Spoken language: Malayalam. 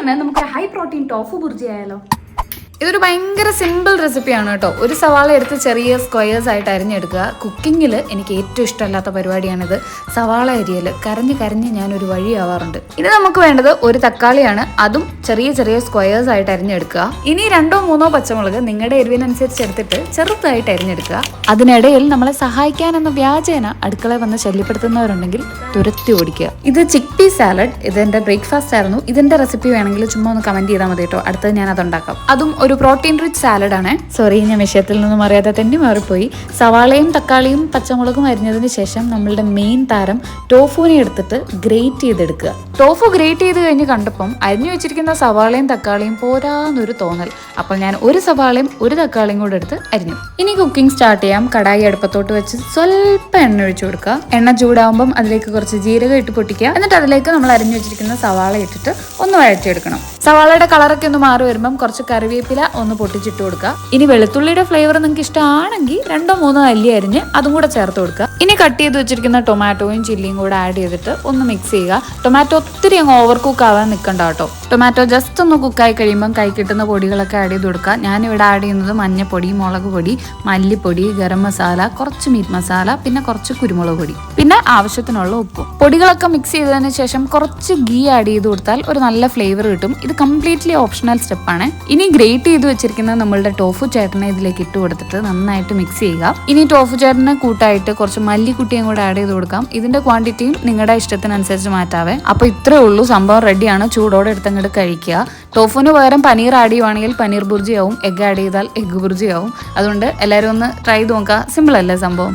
തന്നെ നമുക്ക് ഹൈ പ്രോട്ടീൻ ടോഫു ബുർജി ആയാലോ? ഇതൊരു ഭയങ്കര സിമ്പിൾ റെസിപ്പിയാണ് കേട്ടോ. ഒരു സവാള എടുത്ത് ചെറിയ സ്ക്വയേഴ്സ് ആയിട്ട് അരിഞ്ഞെടുക്കുക. കുക്കിങ്ങിൽ എനിക്ക് ഏറ്റവും ഇഷ്ടമല്ലാത്ത പരിപാടിയാണിത്. സവാള അരിയൽ കരഞ്ഞ് ഞാനൊരു വഴിയാവാറുണ്ട്. ഇത് നമുക്ക് വേണ്ടത് ഒരു തക്കാളിയാണ്, അതും ചെറിയ ചെറിയ സ്ക്വയേഴ്സ് ആയിട്ട് അരിഞ്ഞെടുക്കുക. ഇനി 2-3 പച്ചമുളക് നിങ്ങളുടെ എരിവിനനുസരിച്ച് എടുത്തിട്ട് ചെറുതായിട്ട് അരിഞ്ഞെടുക്കുക. അതിനിടയിൽ നമ്മളെ സഹായിക്കാനെന്ന വ്യാജേന അടുക്കള വന്ന് ശല്യപ്പെടുത്തുന്നവരുണ്ടെങ്കിൽ തുരത്തി ഓടിക്കുക. ഇത് ചിക്ക് പീ സാലഡ്. ഇതെന്റെ ബ്രേക്ക്ഫാസ്റ്റ് ആയിരുന്നു. ഇതിന്റെ റെസിപ്പി വേണമെങ്കിൽ ചുമ്മാ ഒന്ന് കമന്റ് ചെയ്താൽ മതി കേട്ടോ. അടുത്തത് ഞാൻ അതുണ്ടാക്കാം. അതും ഒരു പ്രോട്ടീൻ റിച്ച് സാലഡാണ്. സോറി, ഞാൻ വിഷയത്തിൽ നിന്നും അറിയാതെ തന്നെ മാറിപ്പോയി. സവാളയും തക്കാളിയും പച്ചമുളകും അരിഞ്ഞതിന് ശേഷം നമ്മളുടെ മെയിൻ താരം ടോഫുവിനെ എടുത്തിട്ട് ഗ്രേറ്റ് ചെയ്തെടുക്കുക. ടോഫു ഗ്രേറ്റ് ചെയ്ത് കഴിഞ്ഞ് കണ്ടപ്പം അരിഞ്ഞു വെച്ചിരിക്കുന്ന സവാളയും തക്കാളിയും പോരാന്നൊരു തോന്നൽ. അപ്പോൾ ഞാൻ ഒരു സവാളയും ഒരു തക്കാളിയും കൂടെ എടുത്ത് അരിഞ്ഞു. ഇനി കുക്കിംഗ് സ്റ്റാർട്ട് ചെയ്യാം. കടായി അടുപ്പത്തോട്ട് വെച്ച് സ്വല്പം എണ്ണ ഒഴിച്ചു കൊടുക്കുക. എണ്ണ ചൂടാവുമ്പം അതിലേക്ക് കുറച്ച് ജീരകം ഇട്ട് പൊട്ടിക്കുക. എന്നിട്ട് അതിലേക്ക് നമ്മൾ അരിഞ്ഞു വെച്ചിരിക്കുന്ന സവാള ഇട്ടിട്ട് ഒന്ന് വഴറ്റിയെടുക്കണം. സവാളയുടെ കളറൊക്കെ ഒന്ന് മാറി വരുമ്പം കുറച്ച് കറിവേപ്പില ഒന്ന് പൊട്ടിച്ചിട്ട് കൊടുക്കുക. ഇനി വെളുത്തുള്ളിയുടെ ഫ്ലേവർ നിങ്ങൾക്ക് ഇഷ്ടമാണെങ്കിൽ 2-3 അല്ലി അരിഞ്ഞ് അതും കൂടെ ചേർത്ത് കൊടുക്കുക. ഇനി കട്ട് ചെയ്ത് വെച്ചിരിക്കുന്ന ടൊമാറ്റോയും ചില്ലിയും കൂടെ ആഡ് ചെയ്തിട്ട് ഒന്ന് മിക്സ് ചെയ്യുക. ടൊമാറ്റോ ഒത്തിരി അങ്ങ് ഓവർ കുക്ക് ആവാൻ നിൽക്കണ്ട കേട്ടോ. ടൊമാറ്റോ ജസ്റ്റ് ഒന്ന് കുക്കായി കഴിയുമ്പം കൈ കിട്ടുന്ന പൊടികളൊക്കെ ആഡ് ചെയ്ത് കൊടുക്കുക. ഞാനിവിടെ ആഡ് ചെയ്യുന്നത് മഞ്ഞപ്പൊടി, മുളക് പൊടി, മല്ലിപ്പൊടി, ഗരം മസാല, കുറച്ച് മീറ്റ് മസാല, പിന്നെ കുറച്ച് കുരുമുളക് പൊടി, പിന്നെ ആവശ്യത്തിനുള്ള ഉപ്പും. പൊടികളൊക്കെ മിക്സ് ചെയ്തതിന് ശേഷം കുറച്ച് ഗീ ആഡ് ചെയ്ത് കൊടുത്താൽ ഒരു നല്ല ഫ്ലേവർ കിട്ടും. ഇത് കംപ്ലീറ്റ്ലി ഓപ്ഷണൽ സ്റ്റെപ്പാണ്. ഇനി ഗ്രേറ്റ് ചെയ്ത് വെച്ചിരിക്കുന്ന നമ്മളുടെ ടോഫു ചേട്ടനെ ഇതിലേക്ക് ഇട്ട് കൊടുത്തിട്ട് നന്നായിട്ട് മിക്സ് ചെയ്യുക. ഇനി ടോഫു ചേട്ടനെ കൂട്ടായിട്ട് കുറച്ച് മല്ലിക്കുട്ടിയും കൂടെ ആഡ് ചെയ്ത് കൊടുക്കാം. ഇതിന്റെ ക്വാണ്ടിറ്റിയും നിങ്ങളുടെ ഇഷ്ടത്തിനനുസരിച്ച് മാറ്റാവേ. അപ്പോൾ ഇത്രേ ഉള്ളൂ, സംഭവം റെഡിയാണ്. ചൂടോടെ എടുത്തങ്ങോട്ട് കഴിക്കുക. ടോഫുവിന് പകരം പനീർ ആഡ് ചെയ്യുവാണെങ്കിൽ പനീർ ബുർജിയാവും, എഗ് ആഡ് ചെയ്താൽ എഗ് ബുർജിയാവും. അതുകൊണ്ട് എല്ലാവരും ഒന്ന് ട്രൈ ചെയ്ത് നോക്കുക. സിമ്പിൾ അല്ലേ സംഭവം?